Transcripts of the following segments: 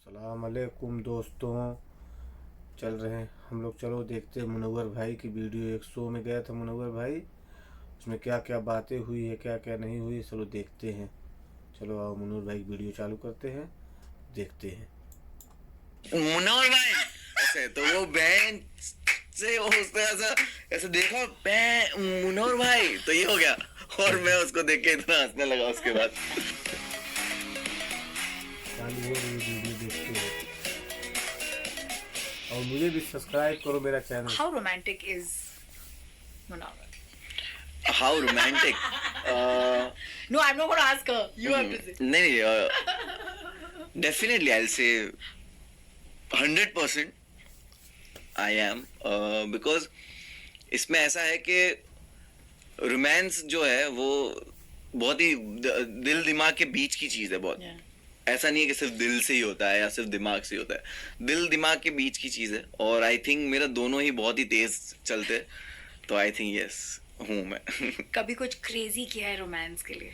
अस्सलाम वालेकुम दोस्तों। चल रहे हैं हम लोग, चलो देखते हैं मुनव्वर भाई की वीडियो। एक शो में गया था मुनव्वर भाई, उसमें क्या क्या बातें हुई है क्या क्या नहीं हुई, चलो देखते हैं। चलो आओ मुनव्वर भाई की वीडियो चालू करते हैं, देखते हैं। मुनव्वर भाई ऐसे तो वो बहन से वो उसने ऐसा ऐसे देखा मुनव्वर भाई तो ये हो गया। और मैं उसको देख के इतना हंसने लगा उसके बाद। चालू हो रही वीडियो, देखते हैं। और मुझे भी सब्सक्राइब करो मेरा channel. How romantic is Munawar? How romantic. No, I'm not going to ask her. You have to say. नहीं, definitely I will say 100% I am, because इसमें ऐसा है कि रोमांस जो है वो बहुत ही दिल दिमाग के बीच की चीज है बहुत। Yeah. ऐसा नहीं है कि सिर्फ दिल से ही होता है या सिर्फ दिमाग से ही होता है, दिल दिमाग के बीच की चीज है। और आई थिंक मेरा दोनों ही बहुत ही तेज चलते हैं, तो आई थिंक यस हूँ मैं। कभी कुछ क्रेजी किया है रोमांस के लिए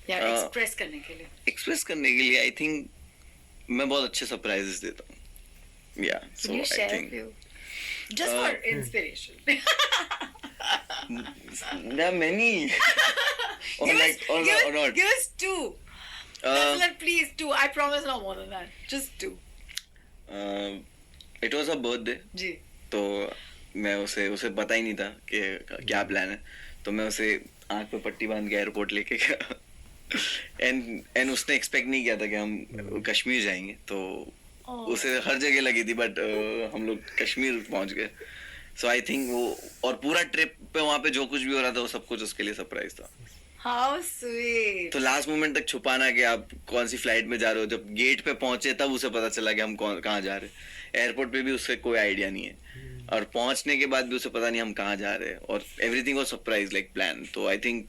या एक्सप्रेस करने के लिए? एक्सप्रेस करने के लिए आई थिंक मैं बहुत अच्छे सरप्राइजेस देता हूँ। या Can so you I share a think few? Just for inspiration. there are many. Or give, like us, or give, or us, not. give us two. Like, please, two. I promise no more than that. Just two. It was a birthday. जी. तो मैं उसे पता ही नहीं था कि क्या plan है, तो मैं उसे आंख पे पट्टी बांध के एयरपोर्ट लेके गया। एंड उसने एक्सपेक्ट नहीं किया था कि हम कश्मीर जाएंगे, तो उसे हर जगह लगी थी, बट हम लोग कश्मीर पहुंच गए। सो आई थिंक वो और पूरा ट्रिप पे वहाँ पे जो कुछ भी हो रहा था वो सब कुछ उसके लिए सरप्राइज था। How sweet. तो लास्ट मोमेंट तक छुपाना कि आप कौन सी फ्लाइट में जा रहे हो, जब गेट पे पहुंचे तब उसे पता चला कि हम कहाँ जा रहे हैं। एयरपोर्ट पे भी उससे कोई आइडिया नहीं है, और पहुंचने के बाद भी उसे पता नहीं हम कहाँ जा रहे हैं, और everything was surprise like plan. तो आई थिंक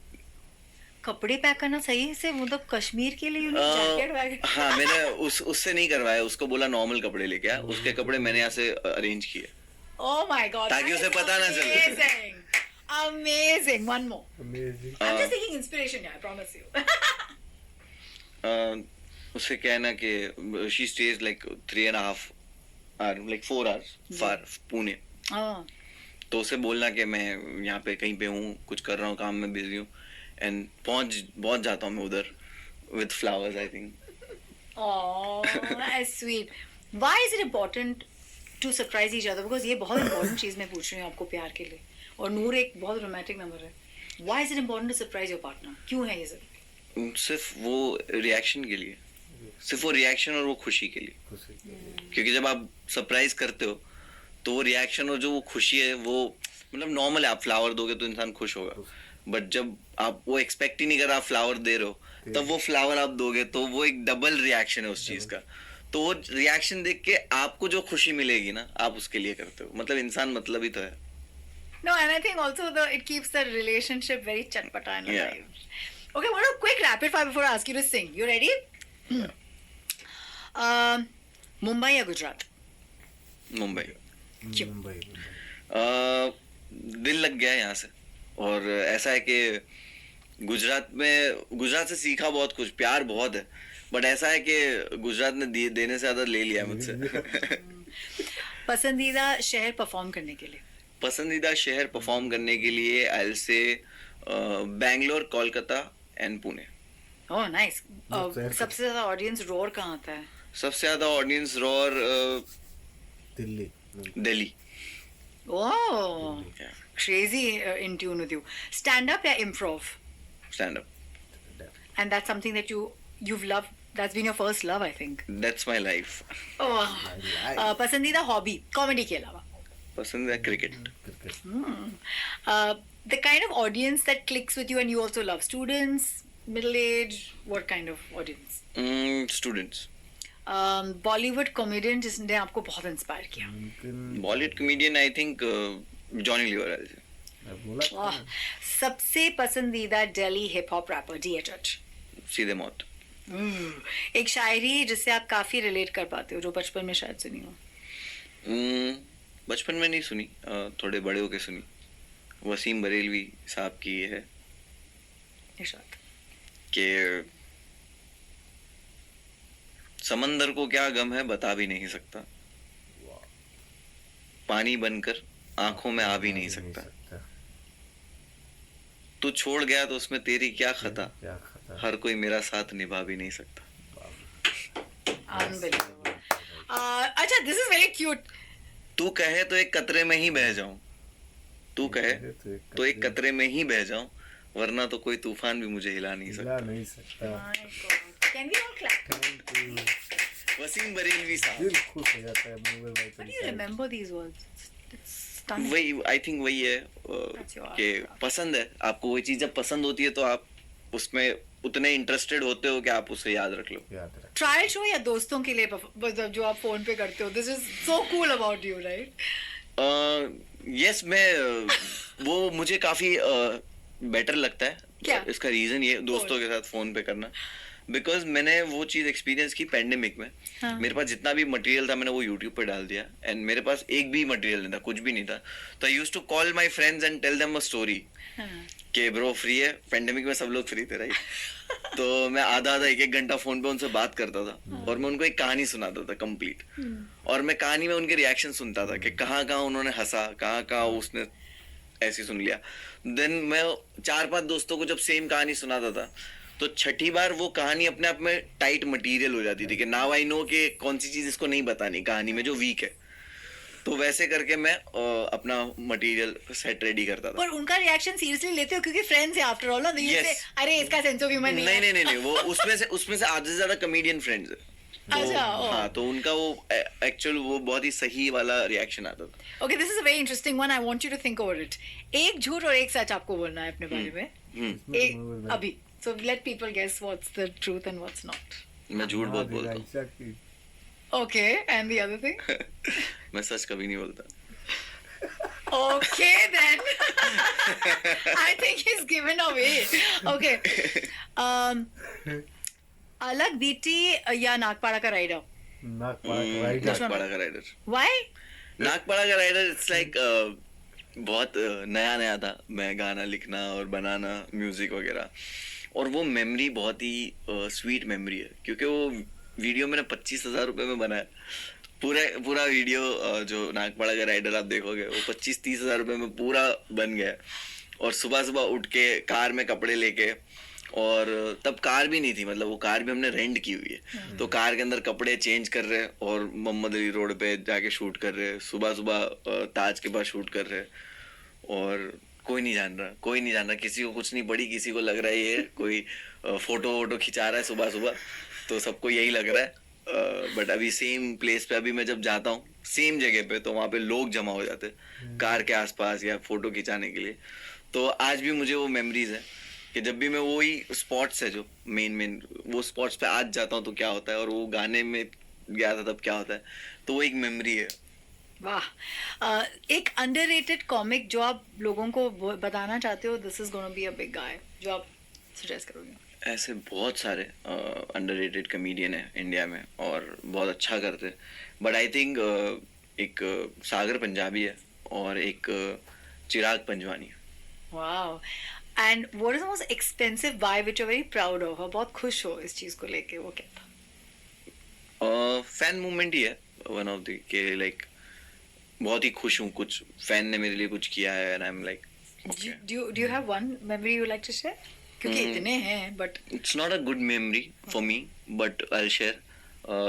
कपड़े पैक करना सही से, मतलब कश्मीर के लिए जैकेट वैकेट? हाँ, मैंने उससे नहीं करवाया, उसको बोला नॉर्मल कपड़े लेके आ, उसके कपड़े मैंने यहाँ से अरेंज किए। Oh my God. ताकि उसे पता ना चले। Amazing. Amazing. One more. Amazing. I'm just taking inspiration here, I promise you. उससे क्या है ना कि she stage like 3.5 hour like 4 hours far Pune. Oh. तो उसे बोलना कि मैं यहाँ पे कहीं पे हूँ, कुछ कर रहा हूँ, काम में बिजी हूँ, एंड पहुंच जाता हूँ मैं उधर with flowers I think. Oh, that's sweet. Why is it important to surprise each other? Because ये बहुत important चीज मैं पूछ रही हूँ आपको प्यार के लिए, और नूर एक बहुत रोमांटिक नंबर है. Why is it important to surprise your partner? क्यों है ये जरूरी? सिर्फ वो रिएक्शन के लिए, सिर्फ वो रिएक्शन और वो खुशी के लिए। क्योंकि जब आप सरप्राइज करते हो तो वो रिएक्शन और जो वो खुशी है वो मतलब नॉर्मल है, आप फ्लावर दोगे तो इंसान खुश होगा, बट जब आप वो एक्सपेक्ट ही नहीं कर, आप फ्लावर दे रहे हो, तब वो फ्लावर आप दोगे तो वो एक डबल रिएक्शन है उस चीज का। तो वो रिएक्शन देख के आपको जो खुशी मिलेगी ना, आप उसके लिए करते हो। मतलब इंसान मतलब ही तो है। No, and I think also it keeps the relationship very chatpata and Yeah. alive. Okay, I want a quick rapid fire before I ask you to sing. You ready? Mumbai या गुजरात? मुंबई। क्यों? मुंबई। दिल लग गया है यहाँ से, और ऐसा है कि गुजरात से सीखा बहुत कुछ, प्यार बहुत है, बट ऐसा है कि गुजरात ने देने से ज्यादा ले लिया मुझसे। पसंदीदा शहर परफॉर्म करने के लिए? पसंदीदा शहर परफॉर्म करने के लिए I will say Bangalore, Kolkata and Pune. Oh nice. सबसे ज्यादा ऑडियंस रोर कहाँ आता है? सबसे ज्यादा audience roar Delhi. Delhi. Oh, crazy in tune with you. Stand up या improv? Stand up. And that's something that you've loved. That's been your first love, I think. That's my life. Oh. पसंदीदा hobby comedy के अलावा? पसंद है cricket. The kind of audience that clicks with you and you also love. Students, middle age, what kind of audience? Students. Bollywood comedian जिसने आपको बहुत inspire किया? Bollywood comedian I think Johnny Lever है। वाह. सबसे पसंदीदा Delhi hip hop rapper? DHH. सीधे मौत। एक शायरी जिससे आप काफी रिलेट कर पाते हो, जो बचपन में शायद सुनी हो? बचपन में नहीं सुनी, थोड़े बड़े होके सुनी। वसीम बरेलवी साहब की ये है इरशाद. कि समंदर को क्या गम है बता भी नहीं सकता, पानी बनकर आंखों में आ भी नहीं सकता, तू छोड़ गया तो उसमें तेरी क्या खता, क्या खता। हर कोई मेरा साथ निभा भी नहीं सकता। Unbelievable. अच्छा, this is very cute. तू कहे तो एक कतरे में ही बह जाऊं, तू कहे तो एक कतरे में ही बह जाऊं, वरना तो कोई तूफान भी मुझे हिला नहीं हिला सकता। नहीं सकता। My God. Can we all clap? Thank you. Wasim Barelvi साहब, दिल खुश हो जाता है मनोवर भाई How do you remember these words? It's stunning. वही आई थिंक वही है That's your कि art. पसंद है आपको, वही चीज जब पसंद होती है तो आप उसमें उतने इंटरेस्टेड होते हो कि आप उसे याद रख लो। याद रख। ट्रायल शो या दोस्तों के लिए मतलब जो आप फोन पे करते हो, this is so cool about you, right? Yes, मैं वो मुझे काफी बेटर लगता है। क्या? इसका रीजन ये दोस्तों के साथ फोन पे करना, बिकॉज मैंने वो चीज एक्सपीरियंस की पैंडेमिक में। हाँ. मेरे पास जितना भी मटेरियल था मैंने वो यूट्यूब पे डाल दिया, एंड मेरे पास एक भी मटेरियल नहीं था, कुछ भी नहीं था। तो I used to call my friends and tell them a story कि ब्रो फ्री है, पैंडेमिक में सब लोग फ्री थे राइट। तो मैं आधा आधा एक एक घंटा फोन पे उनसे बात करता था और मैं उनको एक कहानी सुनाता था कंप्लीट, और मैं कहानी में उनके रिएक्शन सुनता था कि कहाँ कहाँ उन्होंने हंसा, कहाँ कहाँ उसने ऐसे सुन लिया। देन मैं 4-5 दोस्तों को जब सेम कहानी सुनाता था तो छठी बार वो कहानी अपने आप में टाइट मटेरियल हो जाती थी कि नाउ आई नो कि कौन सी चीज इसको नहीं बतानी कहानी में जो वीक है। तो वैसे करके मैं अपना मटेरियल सेट रेडी करता था। पर उनका रिएक्शन सीरियसली लेते हो क्योंकि फ्रेंड्स है आफ्टर ऑल ना, तो you say, अरे इसका सेंस ऑफ ह्यूमर नहीं है। नहीं वो उसमें से आधे से ज्यादा कॉमेडियन फ्रेंड्स है। अच्छा, हाँ, तो उनका वो एक्चुअल वो बहुत ही सही वाला रिएक्शन आता था। Okay, this is a very interesting one, I want you to think over it. एक झूठ और एक सच आपको बोलना है अपने बारे में, एक अभी, so let people guess what's the truth and what's not. मैं झूठ बहुत बोलता हूँ। Okay, and the other thing? मैं सच कभी नहीं बोलता। Okay then. I think he's given away. Okay. अलग बीटी या नागपाड़ा का राइडर? नागपाड़ा का राइडर। नागपाड़ा का राइडर। Why? नागपाड़ा का राइडर इट्स लाइक बहुत नया नया था मैं गाना लिखना और बनाना म्यूजिक वगैरह, और वो मेमोरी बहुत ही स्वीट मेमोरी है क्योंकि वो वीडियो मैंने 25,000 रुपए में बनाया। पूरा वीडियो जो नागपाड़ा का राइडर आप देखोगे वो 25-30 हजार रुपए में पूरा बन गया। और सुबह सुबह उठ के कार में कपड़े लेके, और तब कार भी नहीं थी, मतलब वो कार भी हमने रेंट की हुई है, तो कार के अंदर कपड़े चेंज कर रहे और मोहम्मद अली रोड पे जाके शूट कर रहे, सुबह सुबह ताज के पास शूट कर रहे, और कोई नहीं जान रहा, किसी को कुछ नहीं पड़ी, किसी को लग रहा है ये कोई फोटो वोटो खिंचा रहा है सुबह सुबह, तो सबको यही लग रहा है। बट अभी सेम प्लेस पे अभी मैं जब जाता हूँ सेम जगह पे, तो वहाँ पे लोग जमा हो जाते कार के आसपास या फोटो खिंचाने के लिए। तो आज भी मुझे वो मेमोरीज है कि जब भी मैं वही स्पॉट्स है जो मेन वो स्पॉट्स पे आज जाता हूँ तो क्या होता है, और वो गाने में गया था तब क्या होता है, तो वो एक मेमोरी है। वाह, एक अंडररेटेड कॉमिक जो आप लोगों को बताना चाहते हो, this is gonna be a big guy, जो आप सजेस्ट करोगे? ऐसे बहुत सारे अंडररेटेड कॉमेडियन है इंडिया में और बहुत अच्छा करते, बट आई थिंक एक सागर पंजाबी है और एक चिराग पंजवानी है। Wow, and what is the most expensive buy which you are very proud of, बहुत खुश हो इस चीज को लेके, वो क्या था? फैन मूवमेंट ही है वन ऑफ द के, लाइक बहुत ही खुश हूँ, कुछ फैन ने मेरे लिए कुछ किया है and I am like do you have one memory you like to share? क्योंकि इतने हैं, but it's not a good memory for me, but I will share.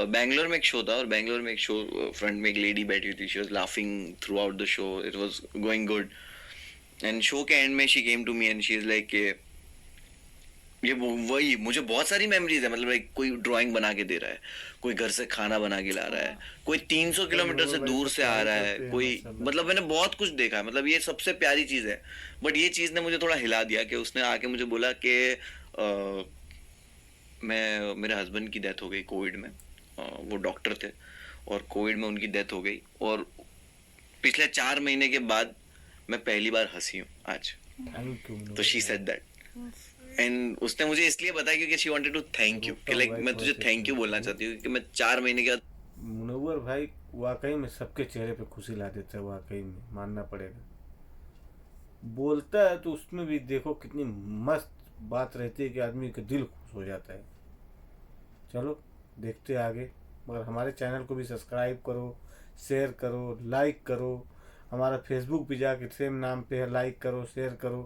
Bangalore में एक शो था, और बैंगलोर में एक शो फ्रंट में एक लेडी बैठी हुई थी, she was laughing throughout the show, it was going good, and show के एंड में she came to me and she is like ये वही मुझे बहुत सारी मेमोरीज है, मतलब लाइक कोई ड्राइंग बना के दे रहा है, कोई घर से खाना बना के ला रहा है, कोई 300 किलोमीटर से दूर से आ रहा है, कोई मतलब मैंने बहुत कुछ देखा है, मतलब ये सबसे प्यारी चीज है। बट ये चीज ने मुझे थोड़ा हिला दिया कि उसने आके मुझे बोला कि मेरे हस्बैंड की डेथ हो गई कोविड में, वो डॉक्टर थे और कोविड में उनकी डेथ हो गई, और पिछले 4 महीने के बाद मैं पहली बार हंसी हूँ आज। तो शी सेड दैट, एंड उसने मुझे इसलिए बताया क्योंकि she wanted to thank you, कि लाइक मैं तुझे थैंक यू बोलना चाहती हूँ कि मैं 4 महीने के बाद। मुनव्वर भाई वाकई में सबके चेहरे पे खुशी ला देता है, वाकई में मानना पड़ेगा। बोलता है तो उसमें भी देखो कितनी मस्त बात रहती है कि आदमी का दिल खुश हो जाता है। चलो देखते आगे। मगर हमारे चैनल को भी सब्सक्राइब करो, शेयर करो, लाइक करो। हमारा फेसबुक भी जाके सेम नाम पे है, लाइक करो, शेयर करो।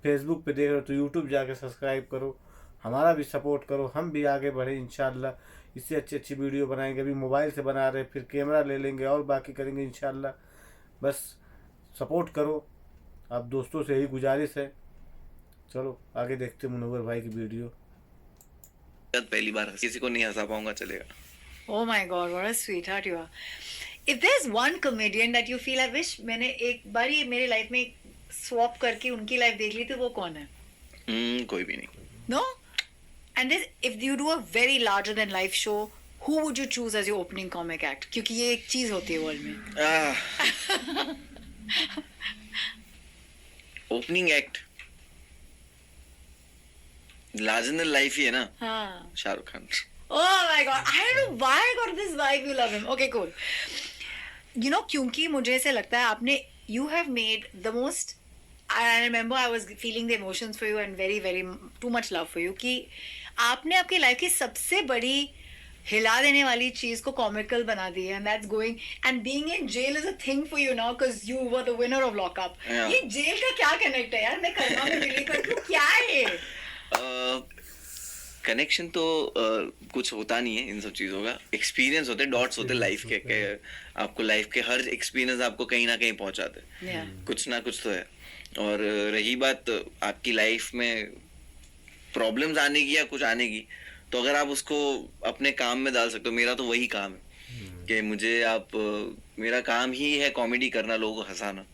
फेसबुक पे देख रहे हो तो यूट्यूब जाके सब्सक्राइब करो। हमारा भी सपोर्ट करो, हम भी आगे बढ़े इंशाल्लाह। इससे अच्छी अच्छी वीडियो बनाएंगे। अभी मोबाइल से बना रहे, फिर कैमरा ले लेंगे और बाकी करेंगे इंशाल्लाह। बस सपोर्ट करो, आप दोस्तों से यही गुजारिश है। चलो आगे देखते मुनव्वर भाई की वीडियो। पहली बार किसी को नहीं हंसा पाऊंगा चलेगा। Oh my God, what a sweetheart you are. If there's one comedian that you feel I wish मैंने एक बार ही मेरे लाइफ में स्वैप करके उनकी लाइफ देख ली, तो वो कौन है? कोई भी नहीं। No? And this, if you do a very larger than life show, who would you choose as your opening comic act? क्योंकि ये एक चीज होती है वर्ल्ड में। Opening act larger than life ही है ना। हाँ। Shahrukh Khan. Oh my God, I don't know why I got this vibe. You love him. Okay, cool. You know, क्योंकि मुझे ऐसे लगता है आपने you have made the most. I remember I was feeling the emotions for you and very very too much love for you कि आपने आपकी life की सबसे बड़ी हिला देने वाली चीज को कॉमिकल बना दी है, and that's going and being in jail is a thing for you now because you were the winner of lockup. Yeah. ये जेल का क्या कनेक्ट है यार? मैं कर्मा में बिलीव करती हूँ, क्या है? कनेक्शन तो कुछ होता नहीं है इन सब चीज़ों का। एक्सपीरियंस होते, डॉट्स होते लाइफ के आपको लाइफ के हर एक्सपीरियंस आपको कहीं ना कहीं पहुंचाते Yeah. कुछ ना कुछ तो है। और रही बात आपकी लाइफ में प्रॉब्लम्स आने की या कुछ आने की, तो अगर आप उसको अपने काम में डाल सकते हो। मेरा तो वही काम है कि मुझे मेरा काम ही है कॉमेडी करना, लोगों को हंसाना।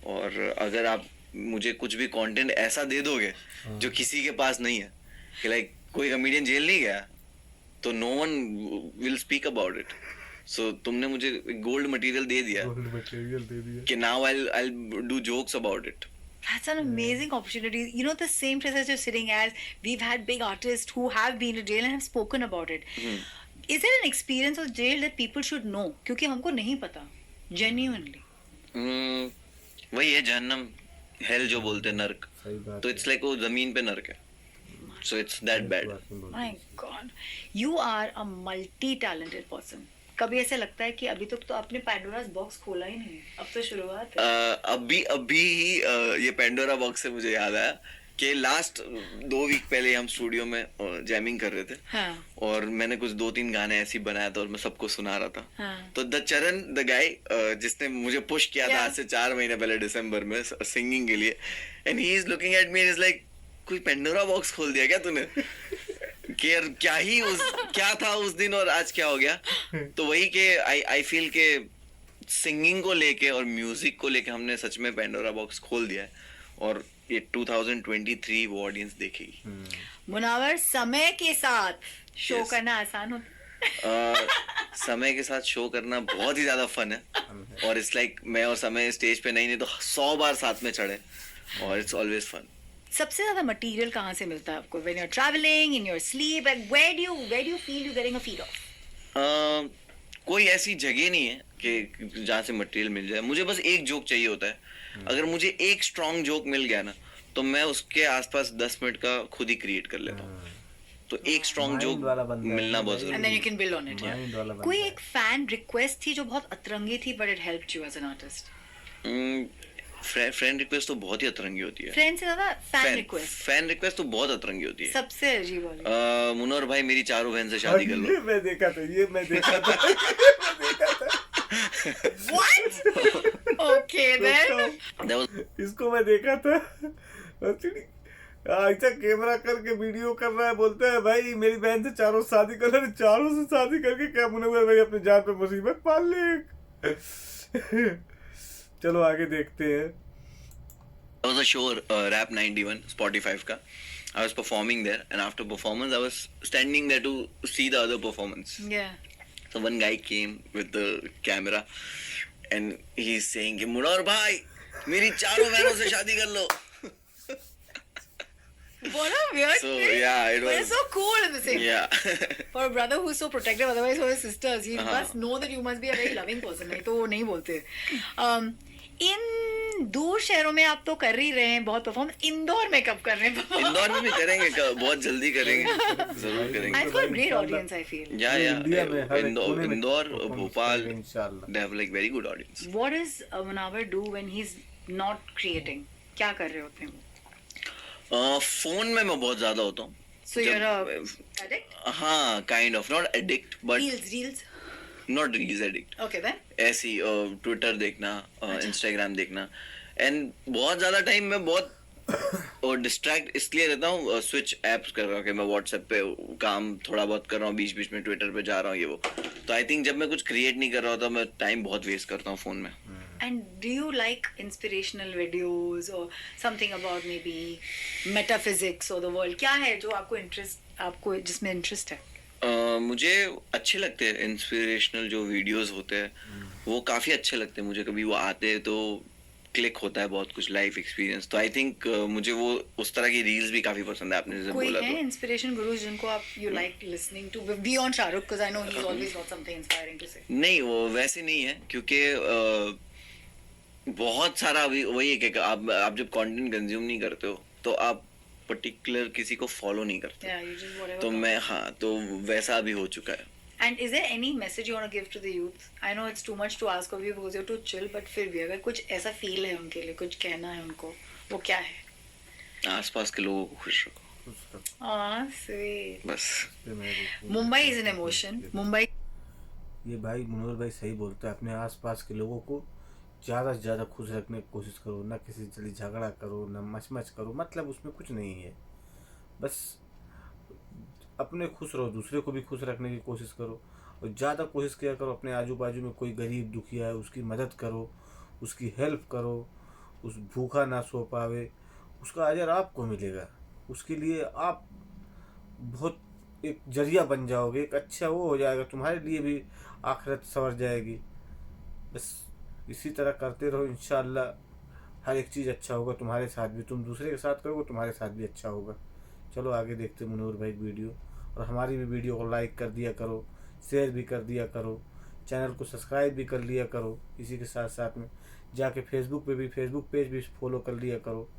और अगर आप मुझे कुछ भी कंटेंट ऐसा दे दोगे जो किसी के पास नहीं है, कि लाइक कोई कॉमेडियन जेल नहीं गया, तो no one will speak about it. So तुमने मुझे गोल्ड मटेरियल दे दिया कि now I do jokes about it. That's an amazing opportunity. You know, the same place as you're sitting as, we've had big artists who have been to jail and have spoken about it. Is there an experience of jail that people should know? क्योंकि हमको नहीं पता, genuinely. वही है जहन्नम, hello जो बोलते हैं, नर्क। सही बात तो इट्स लाइक वो जमीन पे नर्क है। So it's that bad. My God, you are a multi-talented person. कभी ऐसे लगता है कि अभी तक तो आपने पैंडोरास बॉक्स खोला ही नहीं, अब तो शुरुआत है। अभी ही ये पेंडोरा बॉक्स से मुझे याद आया कि लास्ट 2 वीक पहले हम स्टूडियो में जैमिंग कर रहे थे। हाँ. और मैंने कुछ 2-3 गाने ऐसे ही बनाया था और मैं सबको सुना रहा था। हाँ. तो द चरण, द गाय जिसने मुझे पुश किया था आज से 4 महीने पहले दिसंबर में सिंगिंग के लिए, and he is looking at me and is like, कोई पेंडोरा बॉक्स खोल दिया क्या तूने? कि यार क्या था उस दिन और आज क्या हो गया। तो वही के आई फील के सिंगिंग को लेके और म्यूजिक को लेके हमने सच में पेंडोरा बॉक्स खोल दिया है, और ये 2023 वो ऑडियंस देखेगी। मुनावर, समय के साथ शो Yes. करना आसान होता समय के साथ शो करना बहुत ही ज्यादा फन है। और इट्स लाइक मैं और समय स्टेज पे नहीं तो 100 बार साथ में चढ़े, और इट्स ऑलवेज फन। सबसे ज्यादा मटेरियल कहाँ से मिलता है आपको? when you're traveling, in your sleep, and where do you feel you're getting a feed off? कोई ऐसी जगह नहीं है कि जहाँ से मटेरियल मिल जाए। मुझे बस एक जोक चाहिए होता है। अगर मुझे एक स्ट्रॉन्ग जोक मिल गया ना, तो मैं उसके आसपास 10 मिनट का खुद ही क्रिएट कर लेता हूँ। तो एक स्ट्रॉन्ग जोक मिलना बहुत and then जरूरी you can build on it. Yeah. कोई एक फैन रिक्वेस्ट थी जो बहुत अतरंगी थी, but it helped you as an artist? है। फ्रेंड रिक्वेस्ट तो बहुत ही अतरंगी होती है। फ्रेंड से ज्यादा फैन रिक्वेस्ट फैन रिक्वेस्ट तो बहुत अतरंगी होती है। सबसे अजीब वाली। मुनव्वर भाई मेरी चारों बहन से शादी कर लो। ये मैं देखा था। What? Okay then. That was इसको मैं देखा था। ऐसा कैमरा करके वीडियो कर रहा है, बोलता है भाई मेरी बहन से चारों शादी कर रहे, चारों से शादी करके क्या मुनव्वर भाई अपने जान पे मुसीबत पाल ले। चलो आगे देखते हैं। That was a show, Rap 91, Spotify का. I was performing there, and after performance, I was standing there to see the other performance. Yeah. So one guy came with the camera, and he's saying, "Munawwar भाई, मेरी चारों बहनों से शादी कर लो." What a weird So thing. yeah, it But was. it's so cool in the same. Yeah. For a brother who's so protective, otherwise for his sisters, he Uh-huh. must know that you must be a very loving person. नहीं तो वो नहीं बोलते. In दूर शहरों में आप तो कर ही रहे हैं बहुत परफॉर्म, इंदौर में कब कर रहे हैं? इंदौर में भी करेंगे, बहुत जल्दी करेंगे, जरूर करेंगे। I've got great audience, I feel. India में हर एक इंदौर कोने में इंदौर performance भोपाल, करेंगे इंशाल्लाह। they have like very good audience. What does Munawar do when he's not creating? क्या कर रहे होते हैं वो? फोन में मैं बहुत ज्यादा होता हूँ। So you're a जब- addict? हाँ, kind of, not addict but Reels. Not reels addict, Okay then. ऐसी ट्विटर देखना, इंस्टाग्राम देखना, एंड बहुत ज्यादा टाइम मैं बहुत और डिस्ट्रैक्ट इसलिए रहता हूँ, स्विच एप्स कर रहा हूँ कि मैं व्हाट्सएप पे काम थोड़ा बहुत कर रहा हूँ, बीच बीच में ट्विटर पे जा रहा हूँ, ये वो। तो आई थिंक जब मैं कुछ क्रिएट नहीं कर रहा होता, मैं टाइम बहुत वेस्ट करता हूँ फोन में। And do you like inspirational videos or something about maybe metaphysics or the world? क्या है जो आपको जिसमें इंटरेस्ट है? मुझे अच्छे लगते हैं इंस्पिरेशनल जो वीडियोस होते हैं, वो काफी अच्छे लगते हैं मुझे। कभी वो आते हैं तो क्लिक होता है बहुत कुछ लाइफ एक्सपीरियंस। तो आई थिंक मुझे वो उस तरह की रील्स भी काफी पसंद है, आपने जैसे कोई बोला है तो। इंस्पिरेशन गुरुज जिनको आप you like listening to beyond Shahrukh, because I know he's always got something inspiring to say. नहीं, वो वैसे नहीं है, क्योंकि बहुत सारा अभी वही है कि आप जब कंटेंट कंज्यूम नहीं करते हो तो आप पर्टिकुलर किसी को फॉलो नहीं करते। Yeah, you just whatever. तो मैं, हाँ, तो वैसा अभी हो चुका है। And is there any message you want to give to the youth? I know it's too much to ask of you because you're too chill, but फिर भी अगर कुछ ऐसा फील है उनके लिए, कुछ कहना है उनको, वो क्या है? आसपास के लोगों को खुश रखो, खुश रखो। Ah, sweet. बस। पे मैं भी- Mumbai is an emotion. Mumbai. ये भाई मनोहर भाई सही बोलता है। अपने आसपास के लोगों को ज़्यादा से ज़्यादा खुश रखने की कोशिश करो, ना किसी से जल्दी झगड़ा करो, ना मच करो, मतलब उसमें कुछ नहीं है। बस अपने खुश रहो, दूसरे को भी खुश रखने की कोशिश करो, और ज़्यादा कोशिश किया करो अपने आजू बाजू में कोई गरीब दुखिया है उसकी मदद करो, उसकी हेल्प करो, उस भूखा ना सो पावे, उसका अजर आपको मिलेगा। उसके लिए आप बहुत एक जरिया बन जाओगे, एक अच्छा वो हो जाएगा, तुम्हारे लिए भी आखिरत संवर जाएगी। बस इसी तरह करते रहो, इंशाअल्लाह हर एक चीज़ अच्छा होगा तुम्हारे साथ भी। तुम दूसरे के साथ करोगे तुम्हारे साथ भी अच्छा होगा। चलो आगे देखते हैं मनोहर भाई की वीडियो, और हमारी भी वीडियो को लाइक कर दिया करो, शेयर भी कर दिया करो, चैनल को सब्सक्राइब भी कर लिया करो। इसी के साथ साथ में जाके फेसबुक पे भी, फेसबुक पेज भी फॉलो कर लिया करो।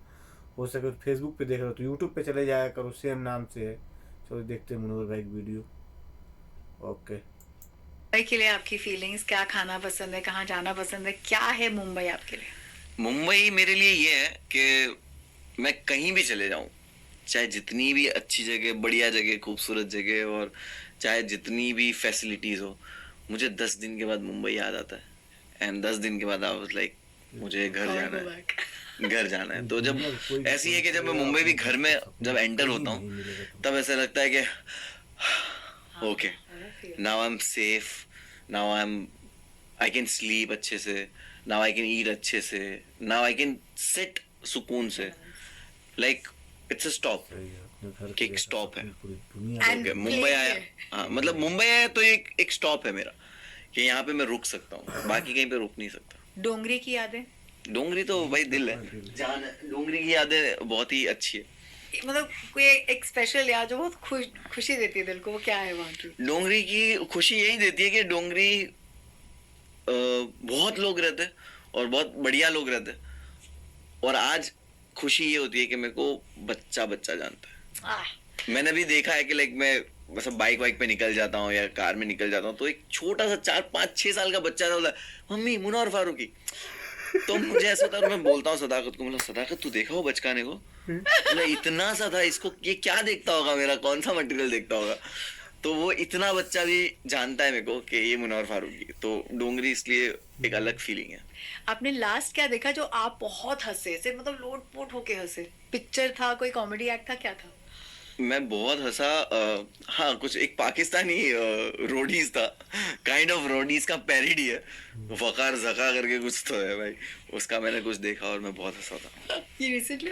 हो सके तो फेसबुक पे देख रहे हो तो यूट्यूब पे चले जाया करो, सेम नाम से है। चलो देखते हैं मनोहर भाई की वीडियो। ओके। मुंबई के लिए आपकी फीलिंग्स, क्या खाना पसंद है, कहाँ जाना पसंद है, क्या है मुंबई आपके लिए? मुंबई मेरे लिए ये है कि मैं कहीं भी चले जाऊं, चाहे जितनी भी अच्छी जगह, बढ़िया जगह, खूबसूरत जगह, और चाहे जितनी भी फैसिलिटीज हो, मुझे 10 दिन के बाद मुंबई याद आता है। एंड 10 दिन के बाद आई वाज लाइक मुझे घर जाना है, घर जाना है। तो जब ऐसी है कि जब मैं मुंबई भी घर में जब एंटर होता हूँ, तब ऐसा लगता है कि okay, now I am safe, now I can sleep अच्छे से, नाउ आई कैन ईट अच्छे से, नाउ आई कैन सिट सुकून से। लाइक इट्स अ स्टॉप, एक स्टॉप है। And मुंबई play आया, है। हाँ, मतलब मुंबई आया तो एक स्टॉप है मेरा, कि यहाँ पे मैं रुक सकता हूँ, बाकी कहीं पे रुक नहीं सकता। डोंगरी की यादें, डोंगरी तो भाई दिल है, जान है। डोंगरी की यादें बहुत ही अच्छी है। मतलब कोई एक स्पेशल याद जो बहुत खुशी देती है दिल को, वो क्या है वहाँ की? डोंगरी की खुशी यही देती है कि डोंगरी बहुत लोग रहते हैं और बहुत बढ़िया लोग रहते हैं, और आज खुशी ये होती है कि मेरे को बच्चा बच्चा जानता है। आह, मैंने भी देखा है कि लाइक मैं मतलब बाइक वाइक पे निकल जाता हूँ या कार में निकल जाता हूँ, तो एक छोटा सा 4-5-6 साल का बच्चा बोला मम्मी मुनव्वर फारूकी। तो मुझे ऐसा होता है, और मैं बोलता हूँ सदाकत को, मतलब सदाकत तू देखा हो बचकाने को, मतलब इतना सा था, इसको ये क्या देखता होगा, मेरा कौन सा मटेरियल देखता होगा। तो वो इतना बच्चा भी जानता है मेरे को कि ये मुनव्वर फारूकी। तो डोंगरी इसलिए एक अलग फीलिंग है। आपने लास्ट क्या देखा जो आप बहुत हंसे, सिर्फ मतलब लोट-पोट होके हंसे? पिक्चर था, कोई कॉमेडी एक्ट था, क्या था? मैं बहुत हंसा, हाँ, कुछ एक पाकिस्तानी रोडीज था, काइंड ऑफ रोडीज का पैरोडी है, वकार जका करके कुछ तो है भाई, उसका मैंने कुछ देखा और मैं बहुत हंसा था। ये रिसेंटली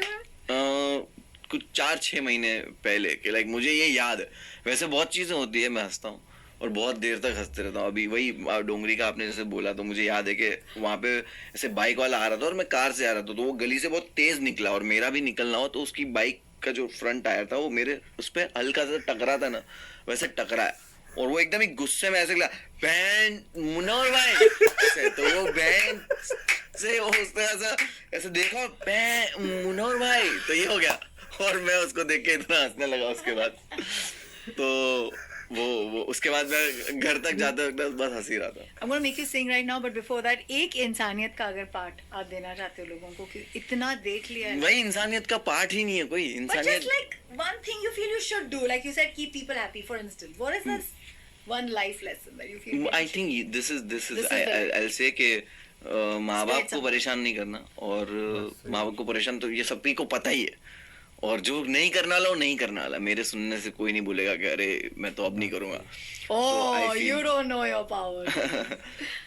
कुछ 4-6 महीने पहले कि लाइक मुझे ये याद है। वैसे बहुत चीजें होती है, मैं हंसता हूँ और बहुत देर तक हंसते रहता हूँ। अभी वही डोंगरी का आपने जैसे बोला, तो मुझे याद है कि वहाँ पे ऐसे बाइक वाला आ रहा था और मैं कार से आ रहा था, तो वो गली से बहुत तेज निकला और मेरा भी निकलना हो, तो उसकी बाइक का जो फ्रंट टायर था वो मेरे उस पर हल्का सा टकरा था ना, वैसे टकरा है, और वो एकदम ही गुस्से में ऐसे निकला, बहन मुनव्वर भाई ऐसे, तो वो बहन से वो उसने ऐसा ऐसे देखा, मैं मुनव्वर भाई, तो ये हो गया। और मैं उसको देख के इतना हंसने लगा उसके बाद। तो वो उसके बाद मैं घर तक जाते वक्त बस हंस ही रहा था। I'm gonna make you sing right now, but before that, एक इंसानियत का अगर पार्ट आप देना चाहते हो लोगों को कि इतना देख लिया है। वही इंसानियत का पार्ट ही नहीं है कोई But इंसानियत। just like one thing you feel you should do, like you said, keep people happy. For instance, what is this one life lesson that you feel? I think this is This is I'll say कि माँ बाप Spread को some- परेशान नहीं करना, और बस, माँ बाप को परेशान तो ये सभी को पता ही है, और जो नहीं करने वाला वो नहीं करने वाला। मेरे सुनने से कोई नहीं बोलेगा कि अरे मैं तो अब नहीं करूंगा। Oh, I feel- you don't know your power.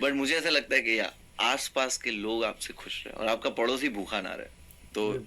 But मुझे ऐसा लगता है कि यार आसपास के लोग आपसे खुश रहे और आपका पड़ोसी भूखा ना रहे, तो